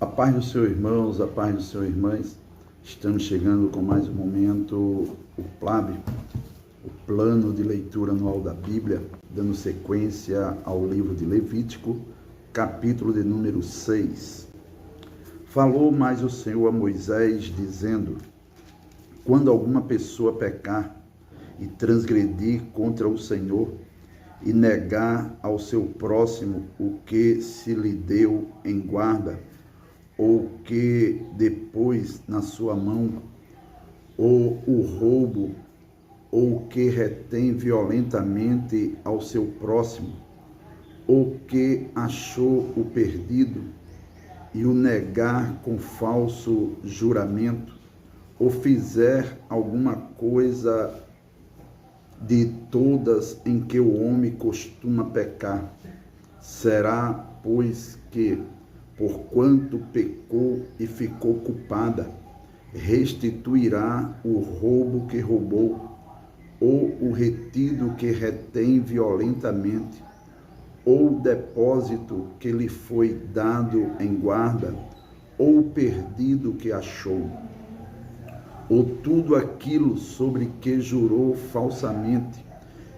A paz do Senhor, irmãos, a paz do Senhor, irmãs. Estamos chegando com mais um momento, o PLAB, o Plano de Leitura Anual da Bíblia, dando sequência ao livro de Levítico, capítulo de número 6. Falou mais o Senhor a Moisés, dizendo: quando alguma pessoa pecar e transgredir contra o Senhor e negar ao seu próximo o que se lhe deu em guarda, ou que depôs na sua mão, ou o roubo, ou que retém violentamente ao seu próximo, ou que achou o perdido, e o negar com falso juramento, ou fizer alguma coisa de todas em que o homem costuma pecar, será, pois, que, porquanto pecou e ficou culpada, restituirá o roubo que roubou, ou o retido que retém violentamente, ou o depósito que lhe foi dado em guarda, ou o perdido que achou, ou tudo aquilo sobre que jurou falsamente,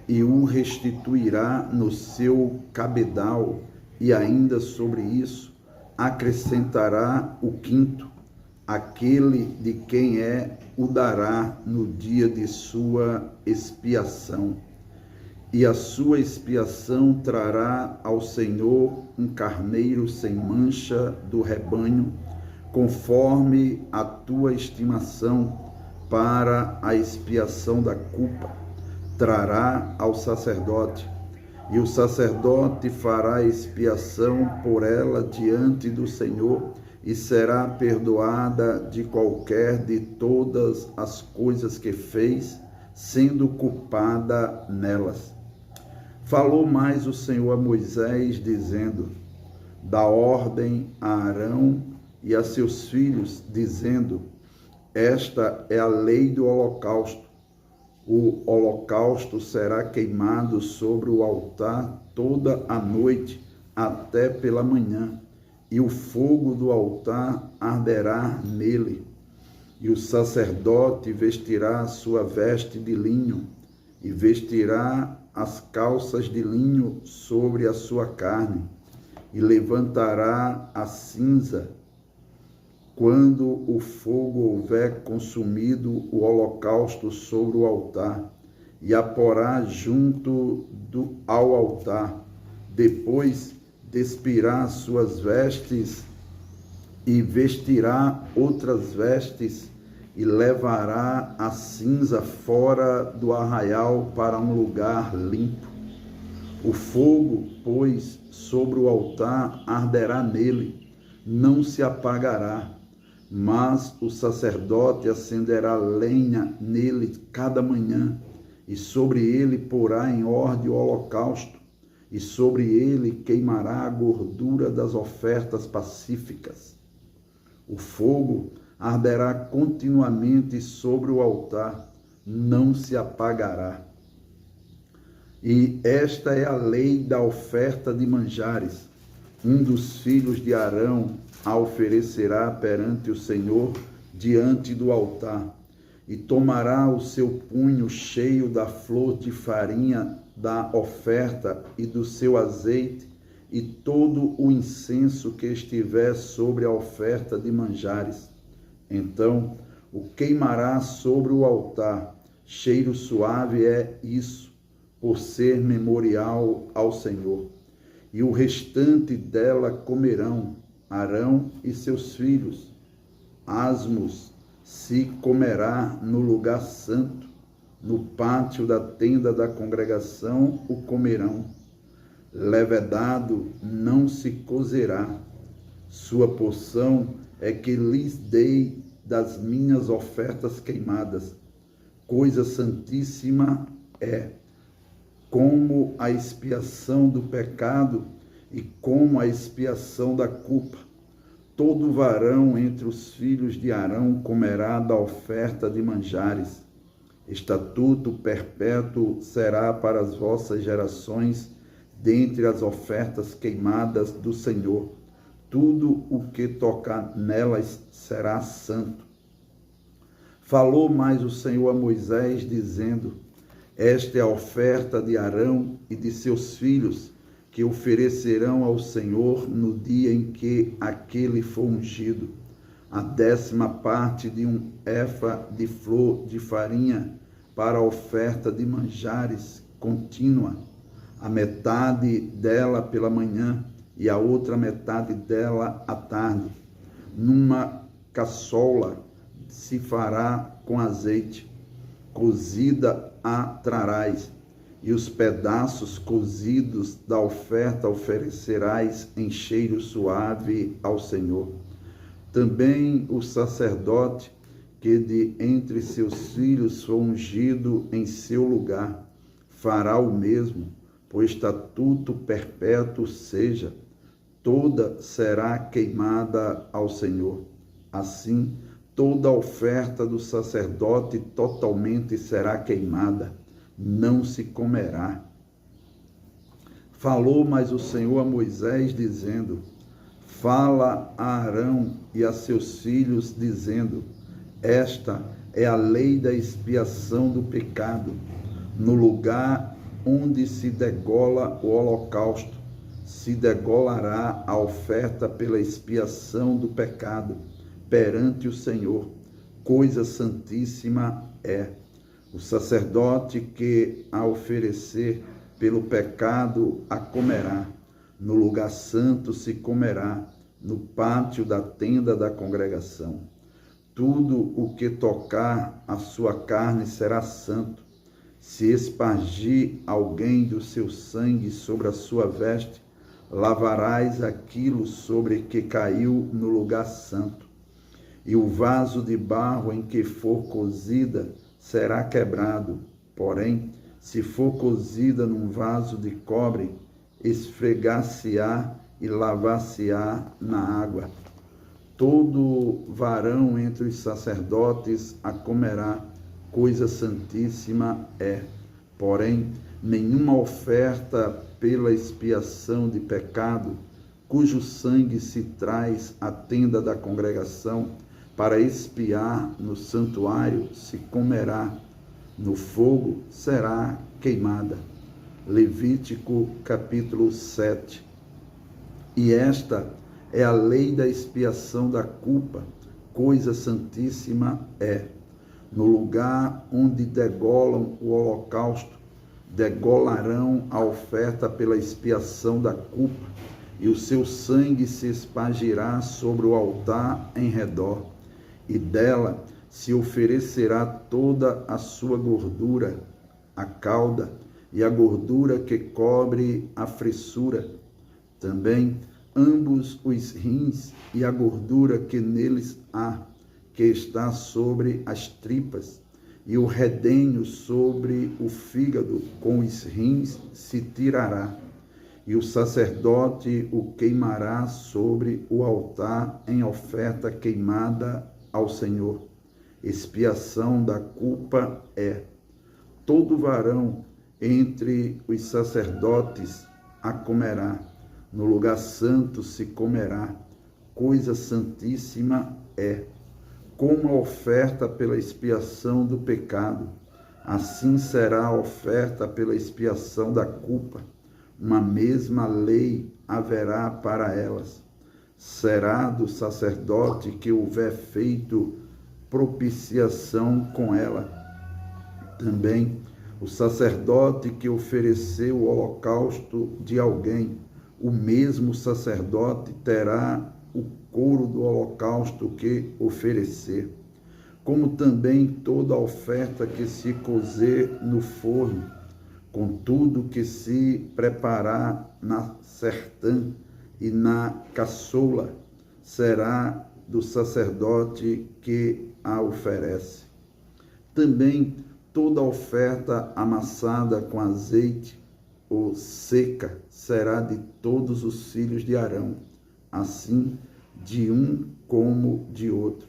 e o restituirá no seu cabedal, e ainda sobre isso acrescentará o quinto, aquele de quem o dará no dia de sua expiação. E a sua expiação trará ao Senhor um carneiro sem mancha do rebanho, conforme a tua estimação, para a expiação da culpa. Trará ao sacerdote, e o sacerdote fará expiação por ela diante do Senhor, e será perdoada de qualquer de todas as coisas que fez, sendo culpada nelas. Falou mais o Senhor a Moisés, dizendo: dá ordem a Arão e a seus filhos, dizendo: esta é a lei do holocausto. O holocausto será queimado sobre o altar toda a noite até pela manhã, e o fogo do altar arderá nele. E o sacerdote vestirá a sua veste de linho, e vestirá as calças de linho sobre a sua carne, e levantará a cinza quando o fogo houver consumido o holocausto sobre o altar, e a porá junto ao altar. Depois despirá suas vestes e vestirá outras vestes, e levará a cinza fora do arraial para um lugar limpo. O fogo, pois, sobre o altar arderá nele, não se apagará, mas o sacerdote acenderá lenha nele cada manhã, e sobre ele porá em ordem o holocausto, e sobre ele queimará a gordura das ofertas pacíficas. O fogo arderá continuamente sobre o altar, não se apagará. E esta é a lei da oferta de manjares. Um dos filhos de Arão a oferecerá perante o Senhor diante do altar, e tomará o seu punho cheio da flor de farinha da oferta e do seu azeite, e todo o incenso que estiver sobre a oferta de manjares. Então o queimará sobre o altar. Cheiro suave é isso, por ser memorial ao Senhor. E o restante dela comerão Arão e seus filhos. Asmos se comerá no lugar santo, no pátio da tenda da congregação o comerão. Levedado não se cozerá. Sua porção é que lhes dei das minhas ofertas queimadas. Coisa santíssima é, como a expiação do pecado e como a expiação da culpa. Todo varão entre os filhos de Arão comerá da oferta de manjares. Estatuto perpétuo será para as vossas gerações, dentre as ofertas queimadas do Senhor. tudo o que tocar nelas será santo. Falou mais o Senhor a Moisés, dizendo: esta é a oferta de Arão e de seus filhos, que oferecerão ao Senhor no dia em que aquele for ungido. A 10ª parte de um efa de flor de farinha para a oferta de manjares contínua, a metade dela pela manhã e a outra metade dela à tarde. Numa caçola se fará com azeite, cozida a trarás, e os pedaços cozidos da oferta oferecerás em cheiro suave ao Senhor. Também o sacerdote que de entre seus filhos for ungido em seu lugar fará o mesmo, por estatuto perpétuo seja, toda será queimada ao Senhor. Assim, toda a oferta do sacerdote totalmente será queimada, não se comerá. Falou mais o Senhor a Moisés, dizendo: fala a Arão e a seus filhos, dizendo: esta é a lei da expiação do pecado. No lugar onde se degola o holocausto, se degolará a oferta pela expiação do pecado perante o Senhor. Coisa santíssima é. O sacerdote que a oferecer pelo pecado a comerá. No lugar santo se comerá, no pátio da tenda da congregação. Tudo o que tocar a sua carne será santo. Se espargir alguém do seu sangue sobre a sua veste, lavarás aquilo sobre que caiu no lugar santo. E o vaso de barro em que for cozida será quebrado. Porém, se for cozida num vaso de cobre, esfregar-se-á e lavar-se-á na água. Todo varão entre os sacerdotes a comerá, coisa santíssima é. Porém, nenhuma oferta pela expiação de pecado, cujo sangue se traz à tenda da congregação para expiar no santuário, se comerá, no fogo será queimada. Levítico capítulo 7. E esta é a lei da expiação da culpa, coisa santíssima é. No lugar onde degolam o holocausto, degolarão a oferta pela expiação da culpa, e o seu sangue se espargirá sobre o altar em redor, e dela se oferecerá toda a sua gordura, a cauda e a gordura que cobre a fressura, também ambos os rins e a gordura que neles há, que está sobre as tripas, e o redenho sobre o fígado com os rins se tirará, e o sacerdote o queimará sobre o altar em oferta queimada ao Senhor. Expiação da culpa é. Todo varão entre os sacerdotes a comerá, no lugar santo se comerá, coisa santíssima é. Como a oferta pela expiação do pecado, assim será a oferta pela expiação da culpa. Uma mesma lei haverá para elas. Será do sacerdote que houver feito propiciação com ela. Também o sacerdote que ofereceu o holocausto de alguém, o mesmo sacerdote terá o couro do holocausto que oferecer, como também toda oferta que se cozer no forno, com tudo que se preparar na sertã e na caçoula, será do sacerdote que a oferece. Também toda oferta amassada com azeite ou seca será de todos os filhos de Arão, assim de um como de outro.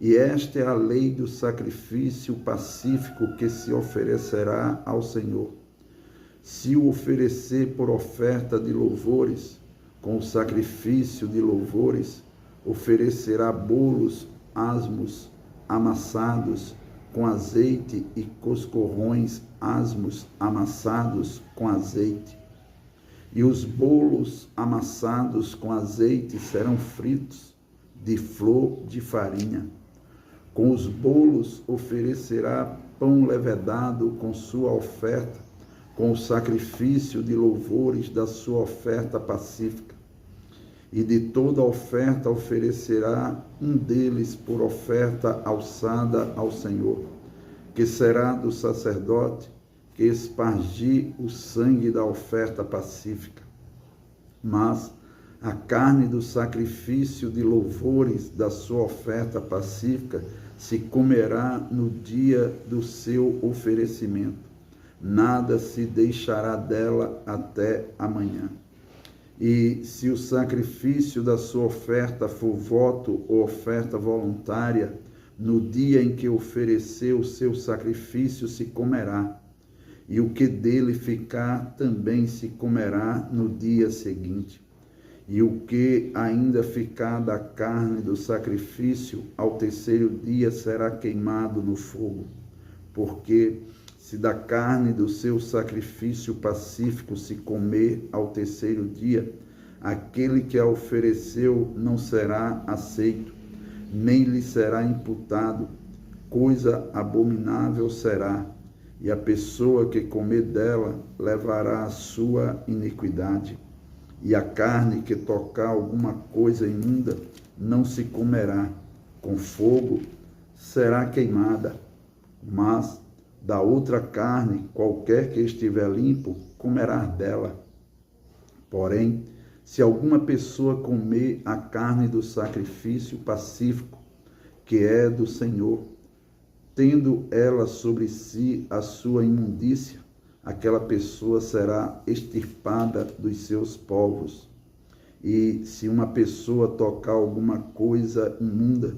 E esta é a lei do sacrifício pacífico que se oferecerá ao Senhor. Se o oferecer por oferta de louvores, com o sacrifício de louvores, oferecerá bolos asmos amassados com azeite e coscorrões asmos amassados com azeite. E os bolos amassados com azeite serão fritos de flor de farinha. Com os bolos oferecerá pão levedado com sua oferta, com o sacrifício de louvores da sua oferta pacífica. E de toda oferta oferecerá um deles por oferta alçada ao Senhor, que será do sacerdote que espargir o sangue da oferta pacífica. Mas a carne do sacrifício de louvores da sua oferta pacífica se comerá no dia do seu oferecimento. Nada se deixará dela até amanhã. E se o sacrifício da sua oferta for voto ou oferta voluntária, no dia em que ofereceu o seu sacrifício se comerá, e o que dele ficar também se comerá no dia seguinte. E o que ainda ficar da carne do sacrifício, ao terceiro dia será queimado no fogo, porque se da carne do seu sacrifício pacífico se comer ao terceiro dia, aquele que a ofereceu não será aceito, nem lhe será imputado, coisa abominável será, e a pessoa que comer dela levará a sua iniquidade. E a carne que tocar alguma coisa imunda não se comerá, com fogo será queimada, mas da outra carne, qualquer que estiver limpo, comerá dela. Porém, se alguma pessoa comer a carne do sacrifício pacífico, que é do Senhor, tendo ela sobre si a sua imundícia, aquela pessoa será extirpada dos seus povos. E se uma pessoa tocar alguma coisa imunda,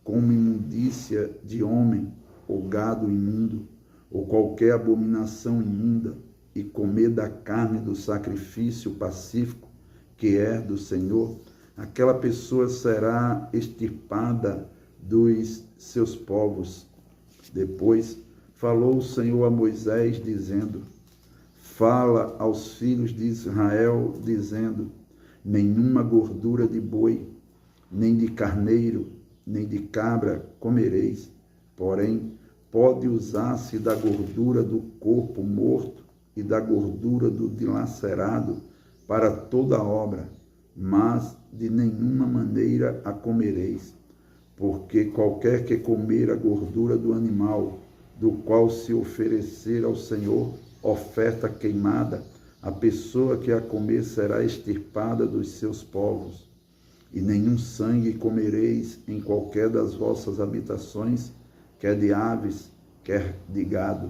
como imundícia de homem, ou gado imundo, ou qualquer abominação imunda, e comer da carne do sacrifício pacífico, que é do Senhor, aquela pessoa será extirpada dos seus povos. Depois falou o Senhor a Moisés, dizendo: fala aos filhos de Israel, dizendo: nenhuma gordura de boi, nem de carneiro, nem de cabra comereis, porém pode usar-se da gordura do corpo morto e da gordura do dilacerado para toda obra, mas de nenhuma maneira a comereis, porque qualquer que comer a gordura do animal, do qual se oferecer ao Senhor oferta queimada, a pessoa que a comer será extirpada dos seus povos. E nenhum sangue comereis em qualquer das vossas habitações, quer de aves, quer de gado.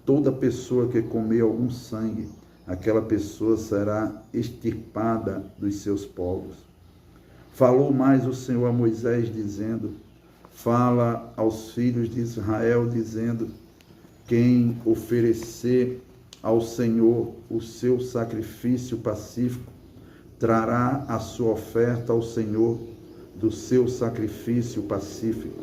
Toda pessoa que comer algum sangue, aquela pessoa será extirpada dos seus povos. Falou mais o Senhor a Moisés, dizendo: fala aos filhos de Israel, dizendo: quem oferecer ao Senhor o seu sacrifício pacífico, trará a sua oferta ao Senhor do seu sacrifício pacífico.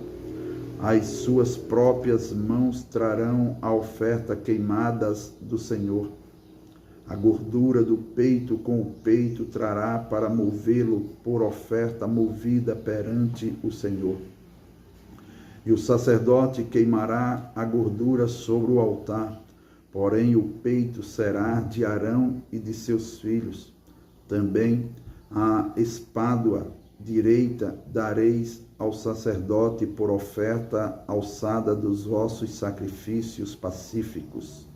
As suas próprias mãos trarão a oferta queimadas do Senhor. A gordura do peito com o peito trará para movê-lo por oferta movida perante o Senhor. E o sacerdote queimará a gordura sobre o altar, porém o peito será de Arão e de seus filhos. Também a espádua direita dareis ao sacerdote por oferta alçada dos vossos sacrifícios pacíficos.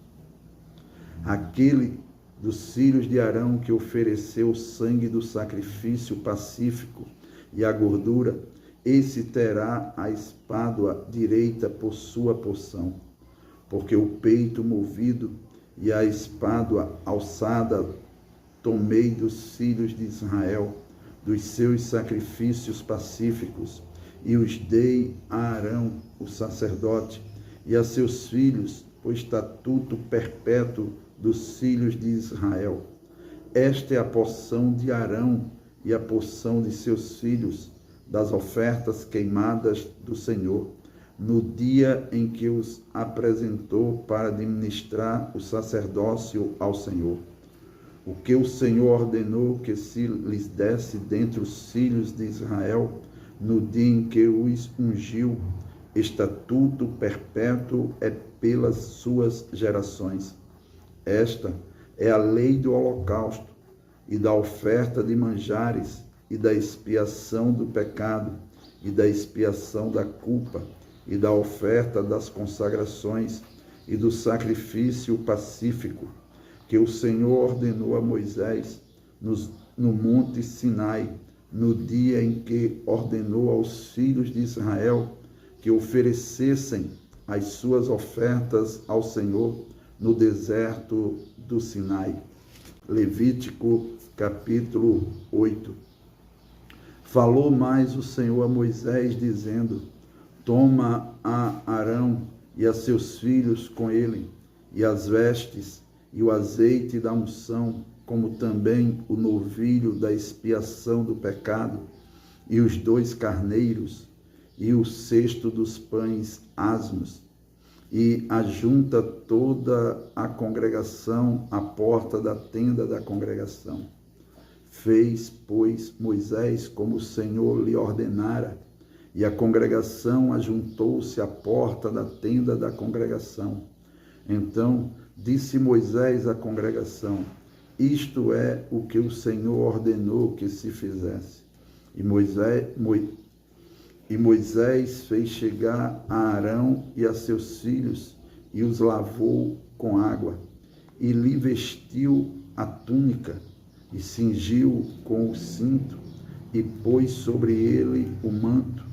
Aquele dos filhos de Arão que ofereceu o sangue do sacrifício pacífico e a gordura, esse terá a espádua direita por sua porção, porque o peito movido e a espádua alçada tomei dos filhos de Israel, dos seus sacrifícios pacíficos, e os dei a Arão, o sacerdote, e a seus filhos, por estatuto perpétuo dos filhos de Israel. Esta é a porção de Arão e a porção de seus filhos, das ofertas queimadas do Senhor, no dia em que os apresentou para administrar o sacerdócio ao Senhor. O que o Senhor ordenou que se lhes desse dentre os filhos de Israel, no dia em que os ungiu, estatuto perpétuo é pelas suas gerações. Esta é a lei do holocausto, e da oferta de manjares, e da expiação do pecado, e da expiação da culpa, e da oferta das consagrações, e do sacrifício pacífico, que o Senhor ordenou a Moisés no monte Sinai, no dia em que ordenou aos filhos de Israel que oferecessem as suas ofertas ao Senhor no deserto do Sinai. Levítico, capítulo 8. Falou mais o Senhor a Moisés, dizendo: Toma a Arão e a seus filhos com ele, e as vestes, e o azeite da unção, como também o novilho da expiação do pecado, e os 2 carneiros, e o cesto dos pães asmos, e ajunta toda a congregação à porta da tenda da congregação. Fez, pois, Moisés como o Senhor lhe ordenara, e a congregação ajuntou-se à porta da tenda da congregação. Então disse Moisés à congregação: Isto é o que o Senhor ordenou que se fizesse. E Moisés fez chegar a Arão e a seus filhos, e os lavou com água, e lhe vestiu a túnica, e cingiu com o cinto, e pôs sobre ele o manto,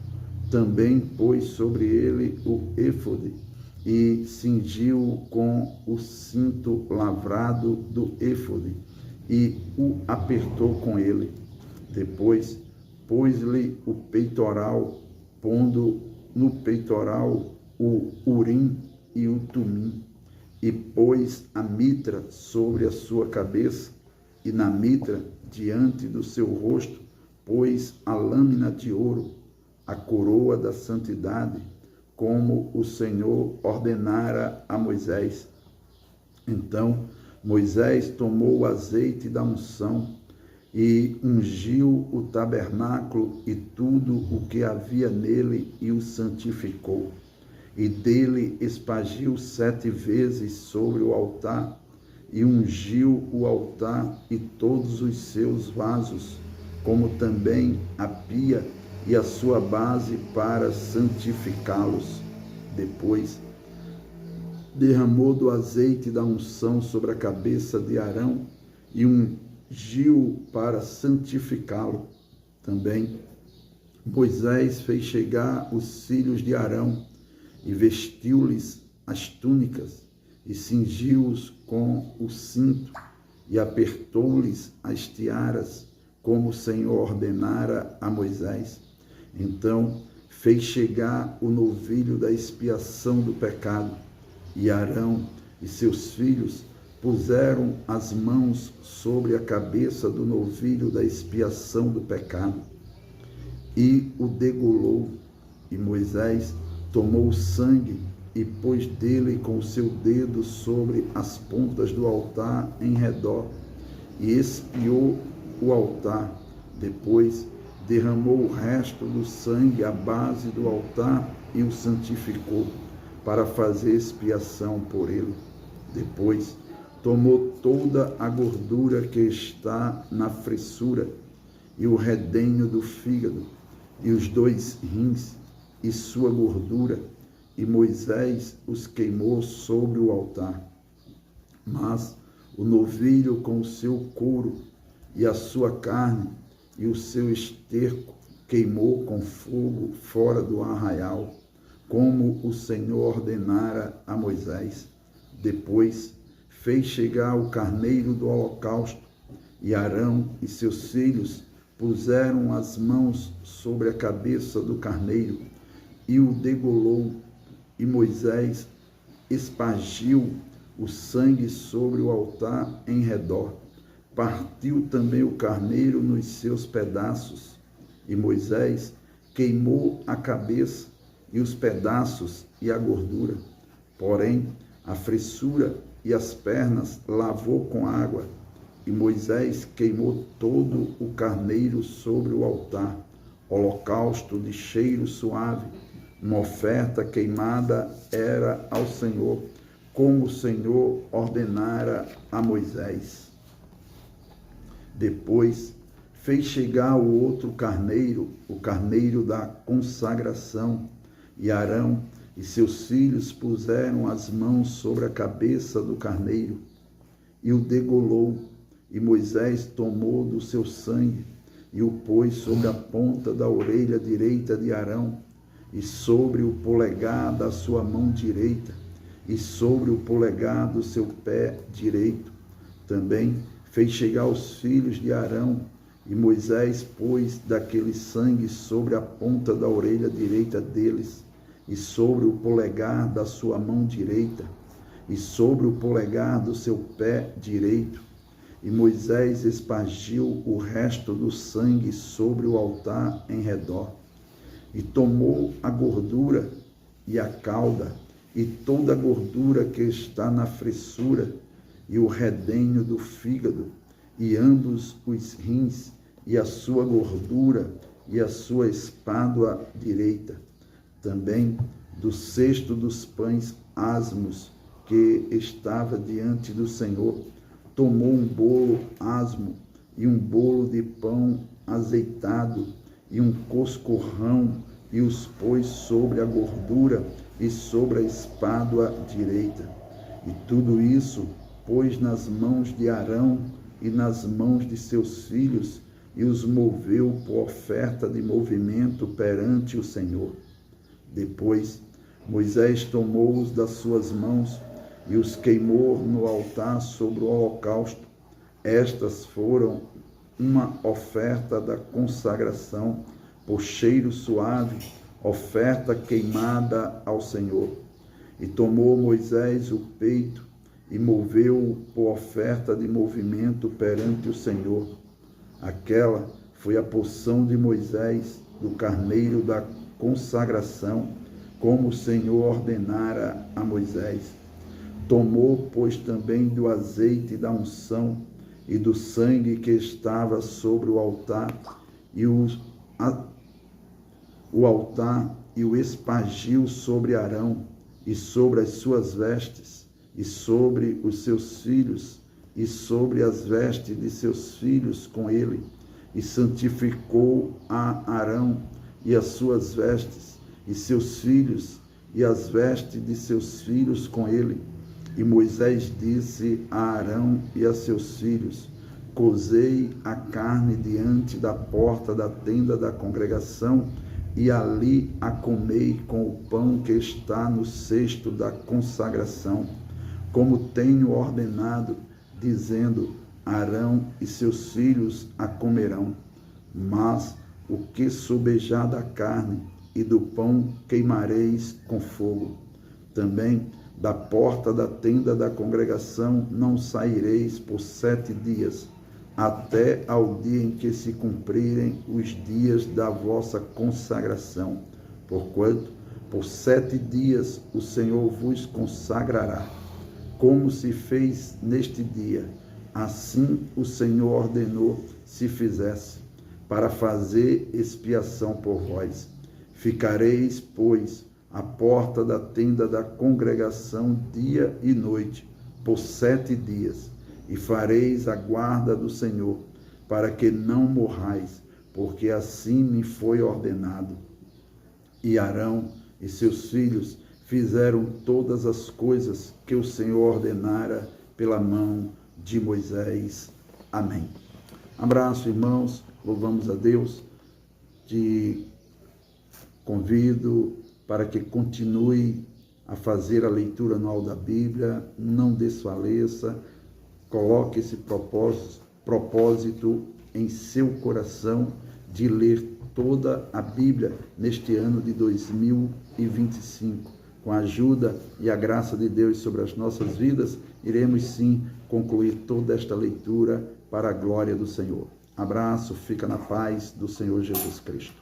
também pôs sobre ele o éfode, e cingiu com o cinto lavrado do éfode, e o apertou com ele. Depois pôs-lhe o peitoral, pondo no peitoral o urim e o tumim, e pôs a mitra sobre a sua cabeça, e na mitra, diante do seu rosto, pôs a lâmina de ouro, a coroa da santidade, como o Senhor ordenara a Moisés. Então Moisés tomou o azeite da unção e ungiu o tabernáculo e tudo o que havia nele, e o santificou. E dele espargiu 7 vezes sobre o altar, e ungiu o altar e todos os seus vasos, como também a pia e a sua base, para santificá-los. Depois derramou do azeite da unção sobre a cabeça de Arão e ungiu para santificá-lo. Também Moisés fez chegar os filhos de Arão e vestiu-lhes as túnicas e cingiu-os com o cinto e apertou-lhes as tiaras, como o Senhor ordenara a Moisés. Então fez chegar o novilho da expiação do pecado, e Arão e seus filhos puseram as mãos sobre a cabeça do novilho da expiação do pecado, e o degolou. E Moisés tomou o sangue e pôs dele com o seu dedo sobre as pontas do altar em redor, e expiou o altar. Depois derramou o resto do sangue à base do altar e o santificou, para fazer expiação por ele. Depois tomou toda a gordura que está na fressura, e o redenho do fígado, e os 2 rins, e sua gordura, e Moisés os queimou sobre o altar. Mas o novilho com o seu couro, e a sua carne, e o seu esterco, queimou com fogo fora do arraial, como o Senhor ordenara a Moisés. Depois fez chegar o carneiro do holocausto, e Arão e seus filhos puseram as mãos sobre a cabeça do carneiro, e o degolou, e Moisés espargiu o sangue sobre o altar em redor. Partiu também o carneiro nos seus pedaços, e Moisés queimou a cabeça e os pedaços e a gordura. Porém, a fressura e as pernas lavou com água, e Moisés queimou todo o carneiro sobre o altar, holocausto de cheiro suave, uma oferta queimada era ao Senhor, como o Senhor ordenara a Moisés. Depois fez chegar o outro carneiro, o carneiro da consagração, e Arão e seus filhos puseram as mãos sobre a cabeça do carneiro e o degolou, e Moisés tomou do seu sangue e o pôs sobre a ponta da orelha direita de Arão e sobre o polegar da sua mão direita e sobre o polegar do seu pé direito. Também fez chegar os filhos de Arão, e Moisés pôs daquele sangue sobre a ponta da orelha direita deles, e sobre o polegar da sua mão direita, e sobre o polegar do seu pé direito. E Moisés espargiu o resto do sangue sobre o altar em redor. E tomou a gordura e a cauda, e toda a gordura que está na fressura, e o redenho do fígado, e ambos os rins, e a sua gordura, e a sua espádua direita. Também do cesto dos pães asmos, que estava diante do Senhor, tomou um bolo asmo, e um bolo de pão azeitado, e um coscorrão, e os pôs sobre a gordura, e sobre a espádua direita. E tudo isso pôs nas mãos de Arão e nas mãos de seus filhos, e os moveu por oferta de movimento perante o Senhor. Depois, Moisés tomou-os das suas mãos e os queimou no altar sobre o holocausto. Estas foram uma oferta da consagração, por cheiro suave, oferta queimada ao Senhor. E tomou Moisés o peito e moveu-o por oferta de movimento perante o Senhor. Aquela foi a porção de Moisés do carneiro da consagração, como o Senhor ordenara a Moisés. Tomou, pois, também do azeite da unção e do sangue que estava sobre o altar, e o altar, e o espargiu sobre Arão, e sobre as suas vestes, e sobre os seus filhos, e sobre as vestes de seus filhos com ele, e santificou a Arão e as suas vestes, e seus filhos, e as vestes de seus filhos com ele. E Moisés disse a Arão e a seus filhos: cozei a carne diante da porta da tenda da congregação, e ali a comei com o pão que está no cesto da consagração, como tenho ordenado, dizendo: Arão e seus filhos a comerão. Mas o que sobejar da carne e do pão queimareis com fogo. Também da porta da tenda da congregação não saireis por 7 dias, até ao dia em que se cumprirem os dias da vossa consagração, porquanto por 7 dias o Senhor vos consagrará. Como se fez neste dia, assim o Senhor ordenou se fizesse, para fazer expiação por vós. Ficareis, pois, à porta da tenda da congregação dia e noite, por 7 dias, e fareis a guarda do Senhor, para que não morrais, porque assim me foi ordenado. E Arão e seus filhos fizeram todas as coisas que o Senhor ordenara pela mão de Moisés. Amém. Abraço, irmãos, louvamos a Deus. Te convido para que continue a fazer a leitura anual da Bíblia, não desfaleça, coloque esse propósito em seu coração de ler toda a Bíblia neste ano de 2025. Com a ajuda e a graça de Deus sobre as nossas vidas, iremos sim concluir toda esta leitura para a glória do Senhor. Abraço, fica na paz do Senhor Jesus Cristo.